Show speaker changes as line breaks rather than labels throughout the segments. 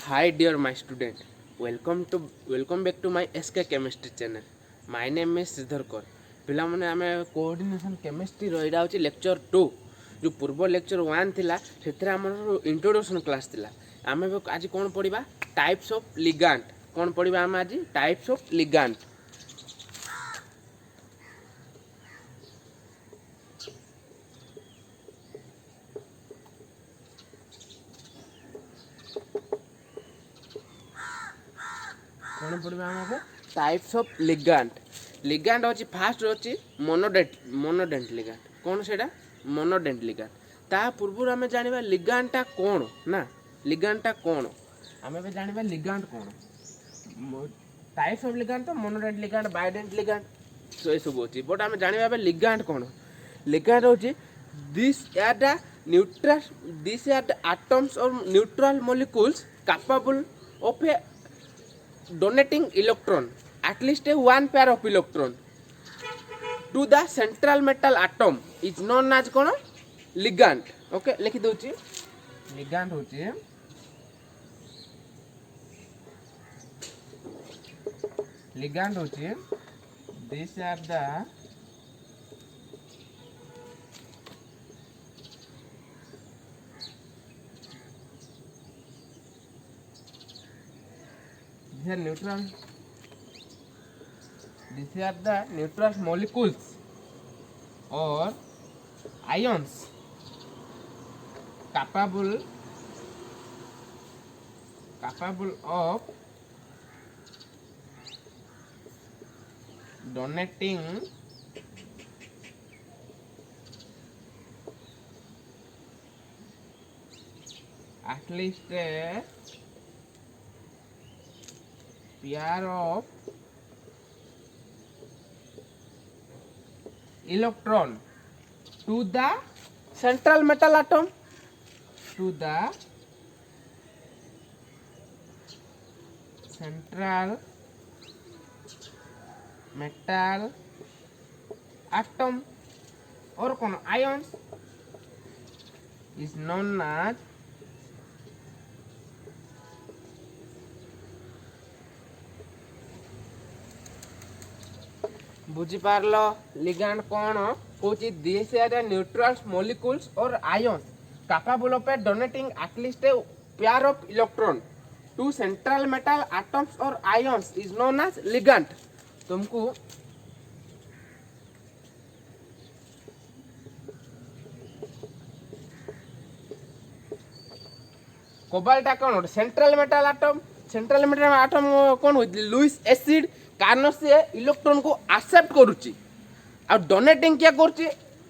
Hi dear my student, welcome back to my SK Chemistry channel. My name is Sridhar Kaur. ପିଲାମାନେ ଆମେ କୋଅର୍ଡ଼ିନେସନ୍ କେମିଷ୍ଟ୍ରିର ଏଇଟା ହେଉଛି lecture 2 ଯେଉଁ ପୂର୍ବ ଲେକ୍ଚର 1 ଥିଲା ସେଥିରେ ଆମର ଇଣ୍ଟ୍ରୋଡକ୍ସନ୍ କ୍ଲାସ୍ ଥିଲା। ଆମେ ଆଜି କ'ଣ ପଢ଼ିବା ଟାଇପ୍ସ ଅଫ୍ ଲିଗାଣ୍ଡ। କ'ଣ ପଢ଼ିବା ଆମେ ଆଜି ଟାଇପ୍ସ ଅଫ୍ ଲିଗାଣ୍ଡ। କ'ଣ ପଢ଼ିବା ଆମେ ଏବେ ଟାଇପ୍ସ ଅଫ୍ ଲିଗାଣ୍ଡ। ଲିଗାଣ୍ଡ ଅଛି ଫାଷ୍ଟ ଅଛି ମୋନୋଡେଣ୍ଟ ଲିଗାଣ୍ଡ। କ'ଣ ସେଇଟା ମୋନୋଡେଣ୍ଟ ଲିଗାଣ୍ଡ। ତା ପୂର୍ବରୁ ଆମେ ଜାଣିବା ଲିଗାଣ୍ଡଟା କ'ଣ ନା ଲିଗାଣ୍ଡଟା କ'ଣ ଆମେ ଏବେ ଜାଣିବା ଲିଗାଣ୍ଡ କ'ଣ। ଟାଇପ୍ସ ଅଫ୍ ଲିଗାଣ୍ଡ ତ ମୋନୋଡେଣ୍ଟ ଲିଗାଣ୍ଡ ବାଇଡେଣ୍ଟ ଲିଗାଣ୍ଡ ଏସବୁ ଅଛି ବଟ୍ ଆମେ ଜାଣିବା ଏବେ ଲିଗାଣ୍ଡ କ'ଣ। ଲିଗାଣ୍ଡ ହେଉଛି this R the atoms or neutral molecules capable of a donating electron at least one pair of electron to the central metal atom is known as cone ligand। Okay लिखि दउची ligand होची these are the neutral molecules or ions capable of donating at least a pair of electron to the central metal atom or cone ions is known as बुझी पारलो ligand कौन होची this are the neutral molecules or ions capable of donating at least a pair of electron to central metal atoms or ions is known as ligand। तुमको cobalt कौन central metal atom कौन होती Lewis acid कारण से electron को accept करुच्ची आ donating क्या करुच्ची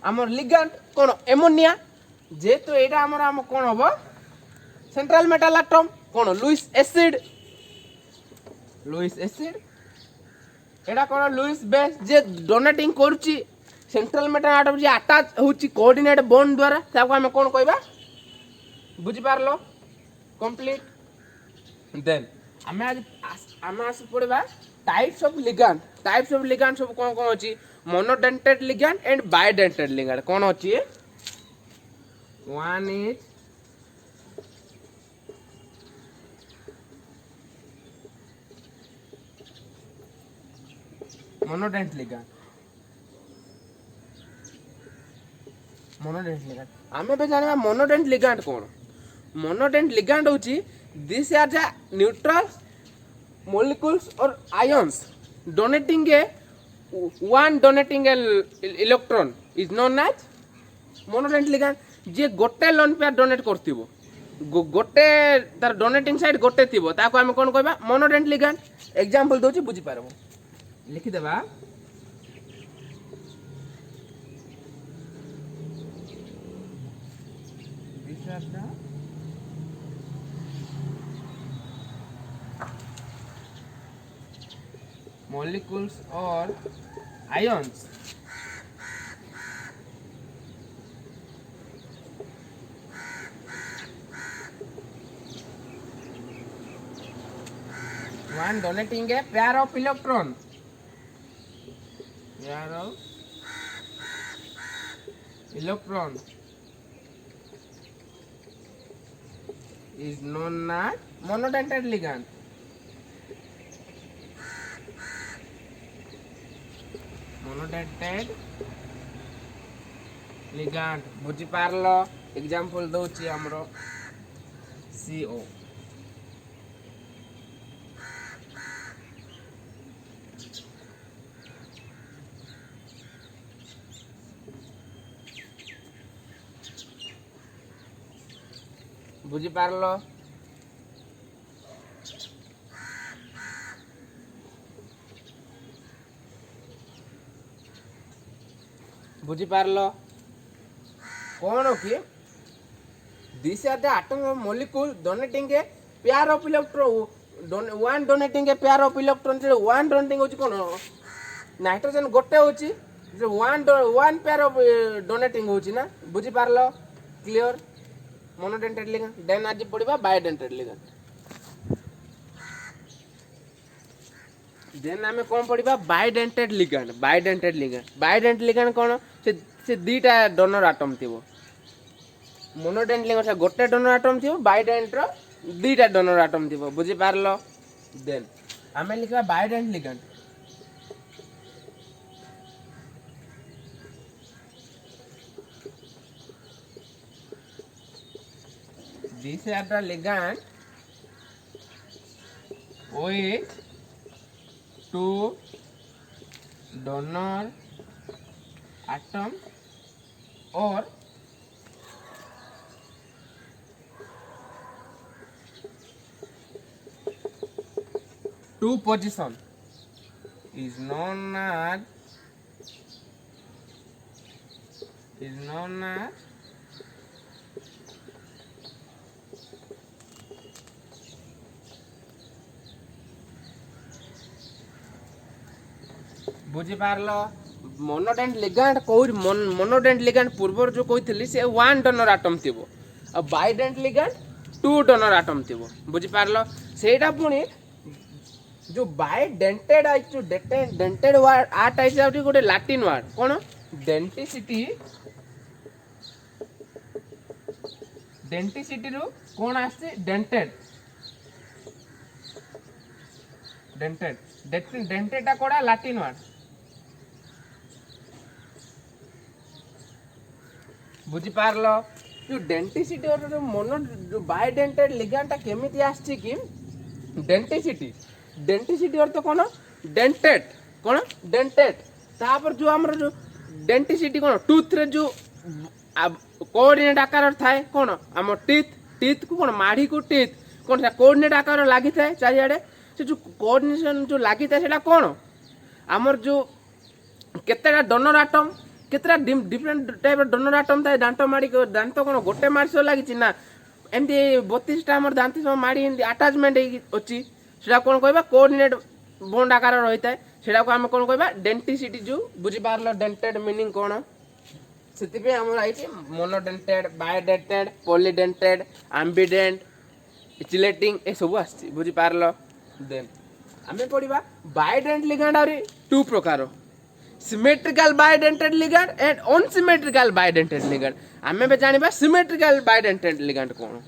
आमर ligand कौन एमोनिया जेहेतु एटा आम कौन हम सेंट्रल मेटल आटम कौन लुइस एसिड एटा कौन लुइस बेस जे डोनेटिंग करुच्ची सेंट्रल मेटल आटम जे अटैच होची कोऑर्डिनेट बॉन्ड द्वारा ताको हम कौन कहबा बुझी पारलो कंप्लीट। देन आमे आज पढ़ा टाइप्स ऑफ लिगैंड सब कौन कौन अच्छी monodentate ligand and bidentate ligand कौन अच्छी वन इज मोनोडेंट लिगैंड आमे बे जानिबा मोनोडेंट लिगैंड कौन। मोनोडेंट लिगैंड होची this are the neutral molecules or ions donating a electron is known as monodent ligand। जे गोटे लोन पेयर डोनेट करथिबो गोटे तार डोनेटिंग साइड गोटे थिबो ताको हम कोन कहबा मोनोडेंट लिगैंड। एग्जांपल दोची बुझी पारबो लिखि देबा these are the molecules or ions one donating a pair of electron is known as monodentate ligand. monodentate ligand बुझी पारलो एग्जांपल दउची हमरो CO बुझी पारलो बुझी पारलो कौन कि this are the atom of molecule donating a pair of electron one donating a pair of electron one donating होची कोन nitrogen गोटे होची जो one pair of donating होची ना बुझी पारलो क्लियर मोनोडेंटेट लिगैंड देन आज पड़िबा बायोडेंटेट लिगैंड देन आमे कोन पड़िबा बायोडेंटेट लिगैंड कोन से दीटा डोनर एटम थिबो मोनोडेंट लिगैंड गोटे डोनर एटम थिबो बायोडेंट रो दीटा डोनर एटम थिबो बुझी पारलो देन आमे लिखबा बायोडेंट ligand these are the ligand with two donor atom or two position is known as बुझी पारलो मोनोडेंट लिगैंड कोई मोनोडेंट लिगैंड पूर्व जो कहती से वन डोनर एटम थिबो और बायोडेंट लिगैंड टू डोनर एटम थिबो बुझी पारलो सेटा पुनी जो बायोडेंटेड आई जो डेंटेड वर्ड आट आई जाउटी गोटे लैटिन वर्ड कोन डेंटिसिटी रो कोन आसे डेंटेड कोड़ा लैटिन वर्ड बुझी पारलो जो डेंटिसिटी और जो मोनो जो बायोडेंटेड लिगैंडटा केमिति आछि कि डेंटिसिटी अर्थ कोन डेंटेड तापर जो हमर जो डेंटिसिटी कोन टूथ रे जो कोऑर्डिनेट आकार थाए कोन हम टीथ को कोन माढ़ी को टीथ कोन सा कोऑर्डिनेट आकार लागि थाए चारियाडे से जो कोऑर्डिनेशन जो लागि थाए सेटा कोन हमर जो केतेटा डोनर एटम केतरा डिफरेंट टाइप डोनर एटम थाए दांत माड़ी दांत कोन गोटे मार्स लागि ना एमती 32 टा हमर दांत सब माड़ी अटैचमेंट अछि सेटा कोन कहबा कोऑर्डिनेट बॉन्ड आकार रही थाए सेटा को हम कोन कहबा डेंटिसिटी जो बुझी पारलो डेंटेड मीनिंग कोन सेति पे हमर आइछि monodentate bidentate polydentate ambidentate chelating ए सब आछि बुझी पारलो देन हमें पढ़िबा बायोडेंट लिगैंड और टू प्रकार symmetrical bidentate ligand and unsymmetrical bidentate ligand हमें बे जानिबा सिमेट्रिकल बायोडेंटेड लिगैंड कोन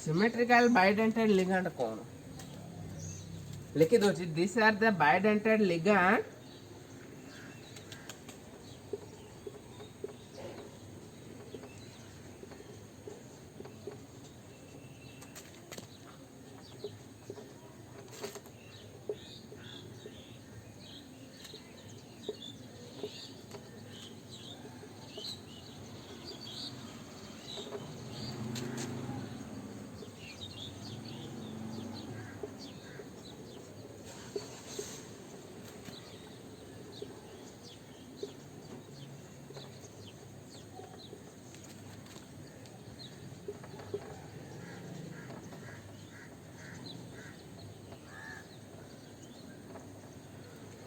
सिमेट्रिकल बायोडेंटेड लिगैंड कोन लिखि दो this are the bidentate ligand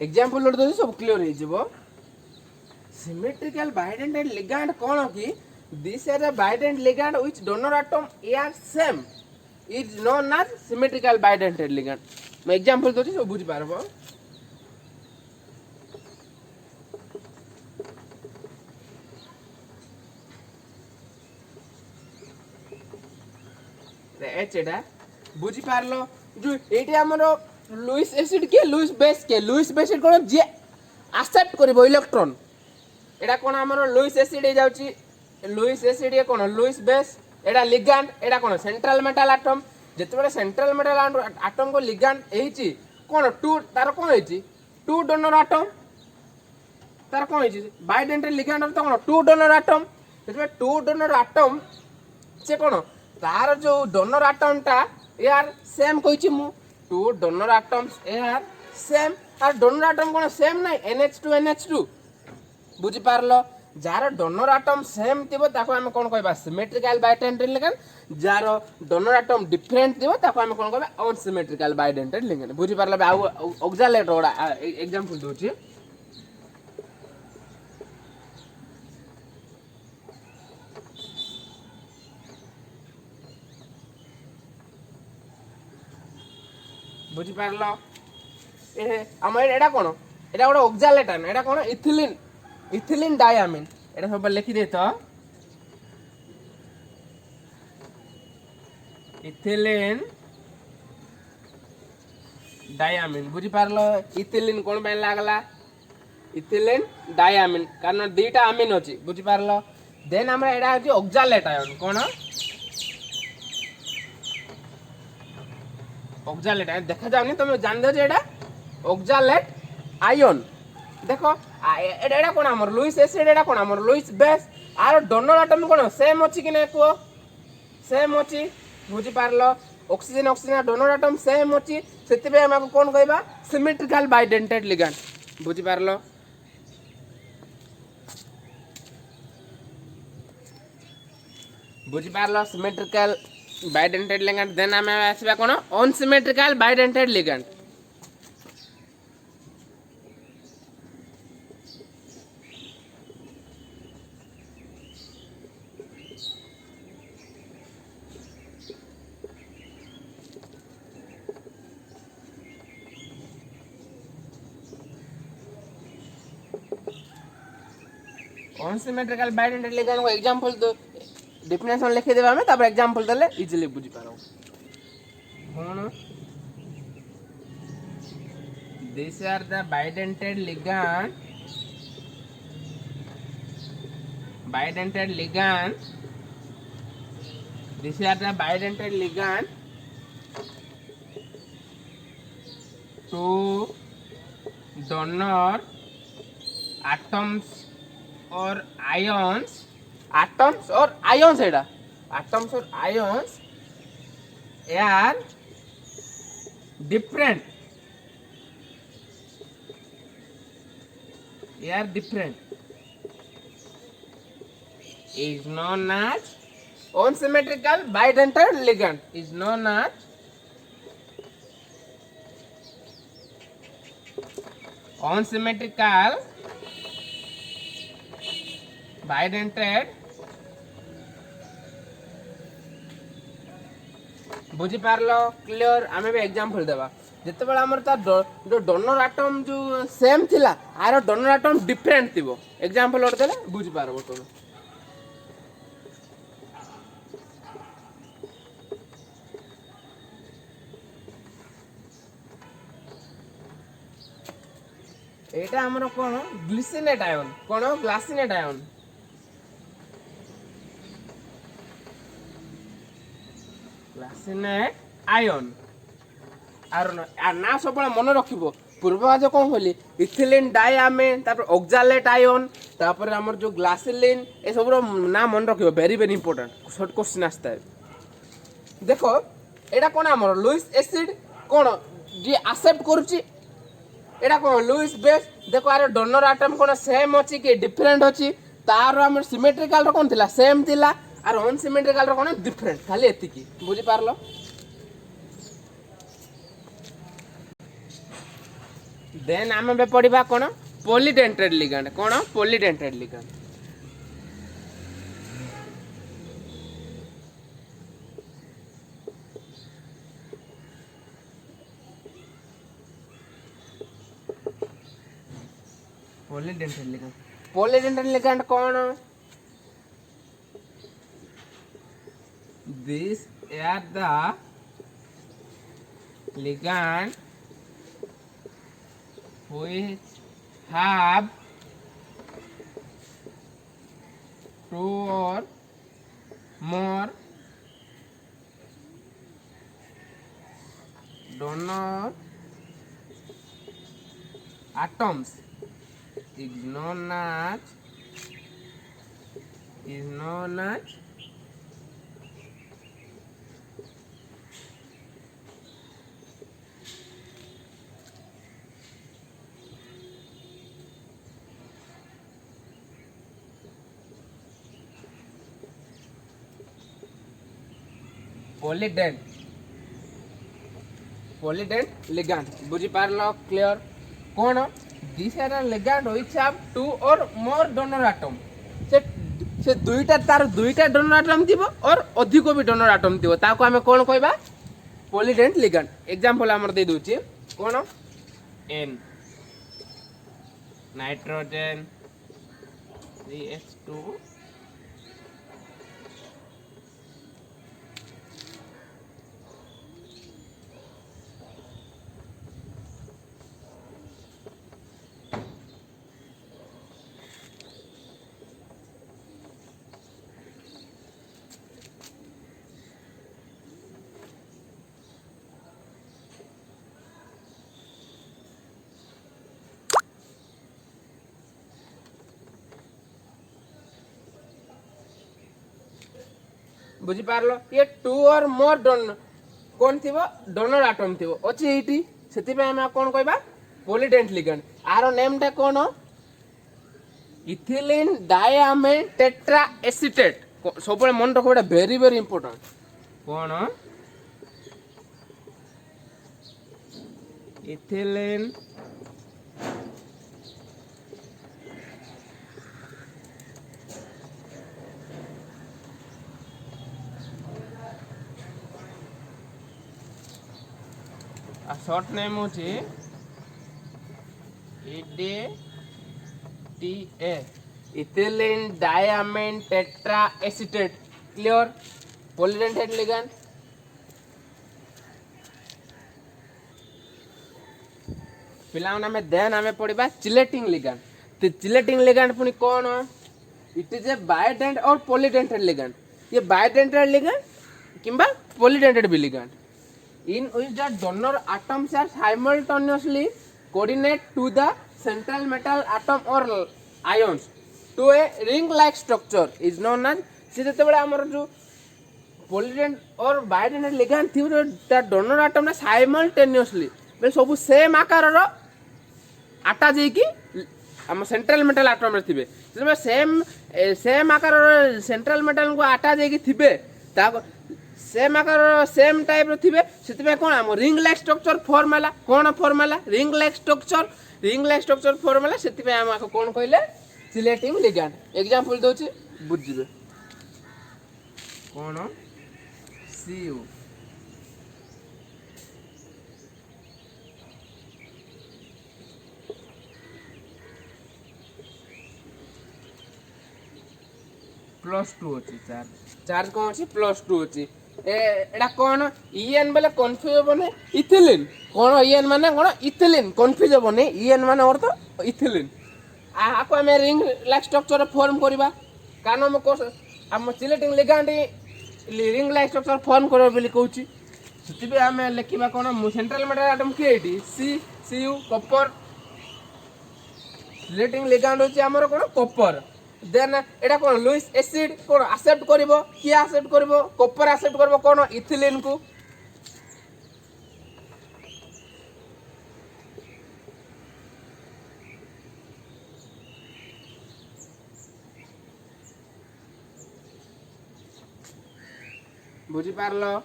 example लोड दो सब क्लियर हो जिवो symmetrical bidentate ligand कौन कि this is a bidentate ligand which donor atom are same is known as symmetrical bidentate ligand मैं एग्जांपल दोछि सब बुझ पारबो एच एटा बुझी पारलो जो एटी हमरो लुईस एसिड के लुईस बेस कोन जे एक्सेप्ट करबो इलेक्ट्रॉन एटा कोन हमरो लुईस एसिड हे जाउची लुईस एसिड ये कोन लुईस बेस एटा लिगैंड एटा कोन सेंट्रल मेटल एटम जेतबे सेंट्रल मेटल एटम को लिगैंड एहिची कोन टू तार कोन हेची टू डोनर एटम तार कोन हेची बाइडेंटल लिगैंड तो कोन टू डोनर एटम जेतबे टू डोनर एटम से कोन तार जो डोनर एटम टा यार सेम कहिची मु टू डोनर एटम्स यार सेम और डोनर एटम कोन सेम नै NH2 बुझी पारलो जार डोनर एटम सेम थिबो ताको हम कोन कहबा सिमेट्रिकल बाइडेंटेट लिगैंड जार डोनर एटम डिफरेंट थिबो ताको हम कोन कहबा अनसिमेट्रिकल बाइडेंटेट लिगैंड बुझी पारलो आ ऑक्सालेट ओडा एग्जांपल दोछि बुझी पारलो ए हम एडा कोन एडा ओडा ऑक्सालेट आन एडा कोन इथिलीन डायमीन एटा सब लिखि दे तो इथिलीन डायमीन बुझी पारलो इथिलीन कोन बे लागला इथिलीन डायमीन कारण दुईटा अमीन अछि बुझी पारलो देन हमरा एडा अछि ऑक्सालेट आयन कोन ऑक्सालेट आयन देखा जाउनी तुम जान दो जे एडा ऑक्सालेट आयन देखो एडा कोन हमर लुईस एसिड एडा कोन हमर Lewis base are donor atom कोन सेम अछि कि नै को सेम अछि बुझी पारलो ऑक्सीजन डोनर एटम सेम अछि सेति बे हमको कोन कहबा सिमेट्रिकल बाइडेंटेट लिगैंड बुझी पारलो सिमेट्रिकल बाइडेंटेट लिगैंड देन हमें आसीबा कोन unsymmetrical bidentate ligand unsymmetrical bidentate ligand को एग्जांपल दो डेफिनेशन लिखि देबा हमें तब एग्जांपल देले इजीली बुझी पारो कोन this are the bidentate ligand this are the bidentate ligand two donor atoms or ions atoms or ions are different is known as unsymmetrical bidentate ligand is known as unsymmetrical bidentate बुझी पारलो clear आमे भी example देबा जते बेला हमर ता जो donor atom जो सेम थिला आरो डोनर एटम डिफरेंट थिबो एग्जांपल ओर देले बुझी पारबो तो एटा हमर कोन ग्लिसिनेट आयन कोन ग्लासिनेट आयन ग्लासिनेट आयन आर ना सब मन रखिबो पूर्वज कोन होली इथिलीन डायमीन तापर ऑक्सालेट आयन तापर हमर जो ग्लासिलिन ए सब ना मन रखिबो very very important short question आस्ता है देखो एटा कोन हमर लुईस एसिड कोन जे एक्सेप्ट करूची एटा कोन लुईस बेस देखो आरे डोनर एटम कोन सेम अछि कि डिफरेंट अछि तार हमर सिमेट्रिकल रो कोन थिला सेम थिला आर अनसिमेट्रिकल रो कोन डिफरेंट खाली एति की बुझी पारलो देन आमे बे पढिबा कोन पॉलीडेंटेड लिगैंड कौन पॉलीडेंटेड लिगैंड पॉलीडेंटेड लिगैंड कौन this are the ligand which have two or more donor atoms is known as polydent ligand बुझी पारलो क्लियर कौन this are ligand which have two or more donor atom से दुईटा तार दुईटा donor atom थिबो और अधिक भी डोनर एटम थिबो ताको हमें कौन कहबा पॉलीडेंट लिगैंड एग्जांपल हमर दे दोची कौन एन नाइट्रोजन CH2 बुझी पारलो ये टू और मोर डोनर कौन थिबो डोनर एटम थिबो अछि एटी सेति पे हम कोन कहबा पॉलीडेंट लिगैंड आरो नेम टा कोन इथिलीन डायआमाइन टेट्रा एसीटेट सबले मन रखबा वेरी वेरी इंपोर्टेंट कोन इथिलीन शॉर्ट नेम होची EDTA ethylenediamine tetraacetate clear polydentate ligand पिला में देन हमें पढ़िबा चिलेटिंग लिगैंड तो चिलेटिंग लिगैंड पुनी कौन इट इज ए बायोडेंट और पॉलीडेंटेड लिगैंड ये बायोडेंटेड लिगैंड किंबा पॉलीडेंटेड भी ligand in which the donor atoms are simultaneously coordinate to the central metal atom or ions to a ring like structure is known as से जते बडा हमर जो Polident और बायोडेंटेड लिगैंड थी जो ता डोनर एटम ना साइमल्टेनियसली बे सब सेम आकार रो आटा जे की हम सेंट्रल मेटल एटम रे थिबे से सेम आकार रो सेंट्रल मेटल को आटा जे की थिबे ता सेम आकार सेम टाइप रो थिबे सेते कोन हम रिंग लाइक स्ट्रक्चर फॉर्म होला कोन फॉर्म होला रिंग लाइक स्ट्रक्चर फॉर्म होला सेते हम कोन कहले चिलेटिंग लिगैंड एग्जांपल दोछि बुझिबे कोन CU +2 अछि चार्ज कोन अछि +2 अछि एडा कोन EN बेले कंफ्यूज होबने इथिलीन कोन EN माने कोन इथिलीन कंफ्यूज होबने EN माने अर्थ इथिलीन आको हम रिंग लाइक स्ट्रक्चर फॉर्म करबा कानो म कोस हम chelating ligand ring like structure form करबा बेली कहूची सेति बे हम लिखिबा कोन सेंट्रल मेटल एटम के eighty CU copper chelating ligand होची हमर कोन कॉपर देन एटा कोन लुइस एसिड कोन एक्सेप्ट करबो की एक्सेप्ट करबो कॉपर एक्सेप्ट करबो कोन इथिलीन को बुझी पारलो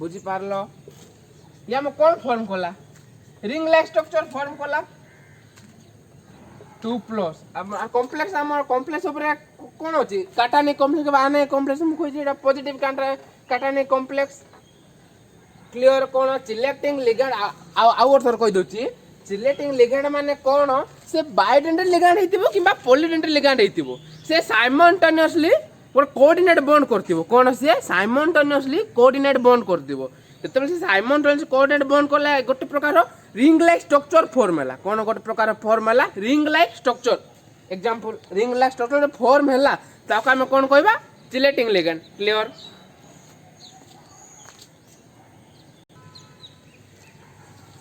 बुझी पारलो ये हम कौन फॉर्म कला रिंग लाइक स्ट्रक्चर फॉर्म कला 2 प्लस अब कॉम्प्लेक्स हमर कॉम्प्लेक्स ऊपर कोन होची काटानी कॉम्प्लेक्स आने कॉम्प्लेक्स हम खोजी एटा पॉजिटिव काटानी कॉम्प्लेक्स क्लियर कोन सिलेक्टिंग लिगेंड आउट थर कहि दोची सिलेक्टिंग लिगेंड माने कोन से बायोडेंटल लिगेंड हेतिबो किबा पॉलीडेंटल लिगेंड हेतिबो से साइमल्टेनियसली और कोऑर्डिनेट बॉन्ड करथिबो कोन से साइमल्टेनियसली कोऑर्डिनेट बॉन्ड करथिबो जतबे से साइमल्टेनियस कोऑर्डिनेट बॉन्ड करला गोटे प्रकार रिंग लाइक स्ट्रक्चर फॉर्म हैला कोन गोटे प्रकार फॉर्म हैला ring like structure example ring like structure form हैला ताको हम कोन कहबा selecting ligand clear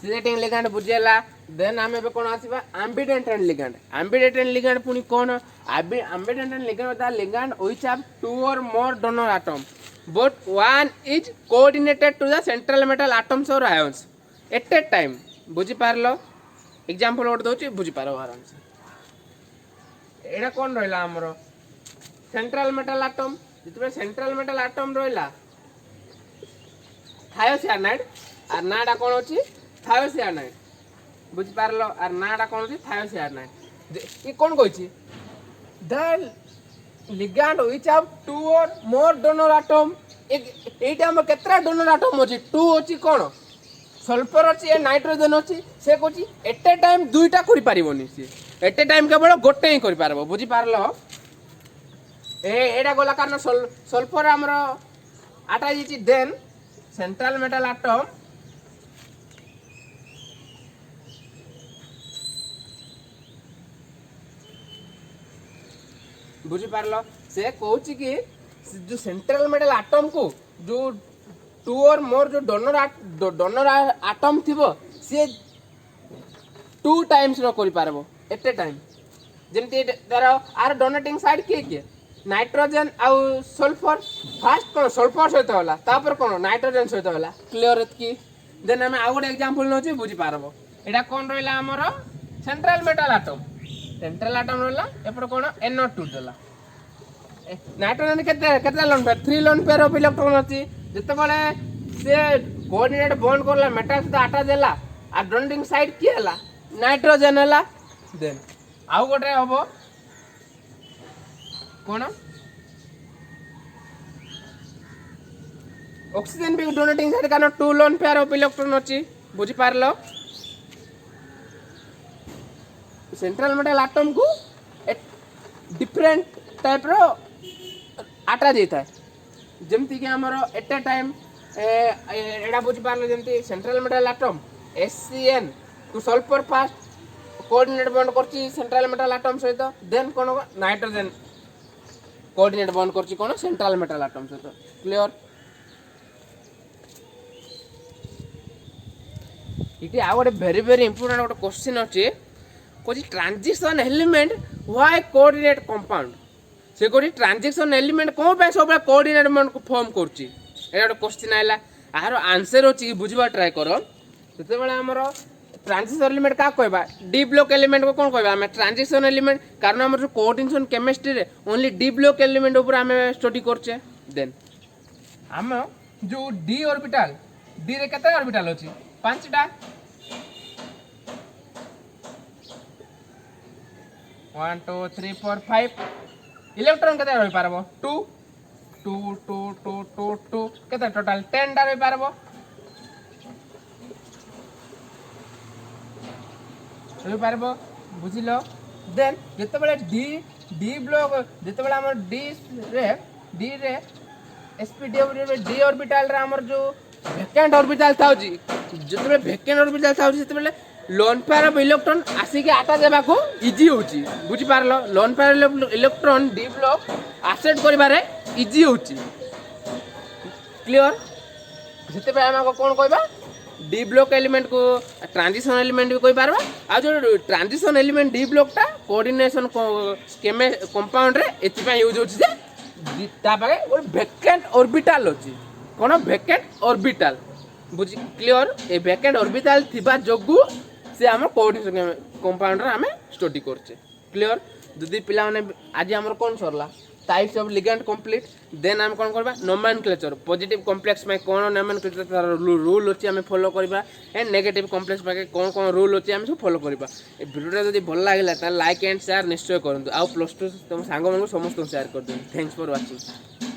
selecting ligand बुझेला देन हमें कोन आसीबा एम्बिडेंटेंट लिगेंड पुनी कोन ambidentate ligand the ligand which have 2 or more donor atom but one is coordinated to the central metal atoms or ions at a time बुझी पारलो example odd दोची बुझी पारो आराम से एडा कोन रहला हमरो सेंट्रल मेटल एटम जितबे सेंट्रल मेटल एटम रहला थायोसाइनाइड और नाडा कोन होची थायोसाइनाइड बुझी पारलो और नाडा कोन होची थायोसाइनाइड ये कोन कहछि the ligand which have 2 or more donor atom एटा हम केतरा डोनर एटम होची 2 होची कोन सल्फर अच्छी नाइट्रोजन अच्छी से कौची एट ए टाइम दुईटा कर पारिबोनी सी एट ए टाइम केवल गोटे ही कर पारबो बुझी पारलो एटा गला कारण सल्फर हमर आटा जिची देन सेंट्रल मेटल एटम बुझी पारलो से कौची कि जो सेंट्रल मेटल एटम को जो 2 or more जो डोनर एटम थिबो से 2 टाइम्स रो करि पारबो एट ए टाइम जेमति तारो आर डोनेटिंग साइड के नाइट्रोजन आ सल्फर फर्स्ट कोन सल्फर सहित होला तापर कोन नाइट्रोजन सहित होला क्लियर एतकी देन हम आ गोटे एग्जांपल नोची बुझी पारबो एटा कोन रहला हमरो सेंट्रल मेटल एटम रहला एपर कोन NO2 देला नाइट्रोजन केते lone pair 3 lone pair of electron अछि जते बळे से कोऑर्डिनेट बॉन्ड करला मेटल से आटा देला आ डोनेटिंग साइड की हला नाइट्रोजन हला देन आउ गोटे हबो कोन ऑक्सीजन भी डोनेटिंग साइड कारण 2 लोन पेयर ऑफ इलेक्ट्रॉन अछि बुझी पारलो सेंट्रल मेटल एटम को डिफरेंट टाइप रो आटा देता है जमती कि हमर एट ए टाइम एडा बुझी पारलो जमती central metal atom SCN two sulphur fast coordinate bond करची सेंट्रल मेटल एटम सहित देन कोन नाइट्रोजन कोऑर्डिनेट बॉन्ड करची कोन सेंट्रल मेटल एटम सहित क्लियर इटी आ गोटे वेरी वेरी इंपोर्टेंट गोटे क्वेश्चन अछि Kochi transition element why coordinate compound से कोठी ट्रांजिशन एलिमेंट को पे सब कोऑर्डिनेट बॉन्ड को फॉर्म करची एटा गोटे क्वेश्चन आइला आरो आंसर होची बुझबा ट्राई करो सेते बेला हमरो ट्रांजिशन एलिमेंट का कहबा डी ब्लॉक एलिमेंट को कोन कहबा हम ट्रांजिशन एलिमेंट कारण हमर कोऑर्डिनेशन केमिस्ट्री रे ओनली डी ब्लॉक एलिमेंट ऊपर हम स्टडी करछे देन हम जो डी ऑर्बिटल डी रे केते ऑर्बिटल होची 5टा 1 2 3 4 5 इलेक्ट्रॉन केते होई पारबो 2 2 2 2 2 2 केते टोटल 10 टा होई पारबो होई पारबो बुझिलो देन जते बेले डी ब्लॉक जते बेले हमर डी रे sp डी ऑर्बिटल रे हमर जो वैकेंट ऑर्बिटल थाउजी जते बेले वैकेंट ऑर्बिटल थाउजी जते बेले लोन पेयर ऑफ इलेक्ट्रॉन आसी के आटा देबा को इजी होची बुझी पारलो lone pair electron d block एसेट करिबारे इजी होची क्लियर जते पे हम कोन कहबा डी ब्लॉक एलिमेंट को ट्रांजिशन एलिमेंट भी कहि पारबा आ जो ट्रांजिशन एलिमेंट डी ब्लॉक टा कोऑर्डिनेशन कंपाउंड रे एति पे यूज होची जे ता पाके और वैकेंट ऑर्बिटल होची कोन वैकेंट ऑर्बिटल बुझी क्लियर ए वैकेंट ऑर्बिटल थिबा जोगु से हम कोऑर्डिनेशन कंपाउंड रे हम स्टडी करछे क्लियर जदी पिला माने आज हमर कोन सरला types of ligand complete then आम कौन करबा नोमेनक्लेचर पॉजिटिव कॉम्प्लेक्स में कौन नोमेनक्लेचर तार रूल अच्छी आम फॉलो करबा एंड नेगेटिव कॉम्प्लेक्स में कौन कौन रूल अच्छी आम सब फॉलो करबा ए वीडियोटा जब भल लगे लाइक एंड शेयर निश्चय करूँ आउ प्लस टू तुम सांग समस्त शेयर कर थैंक्स फॉर वाचिंग।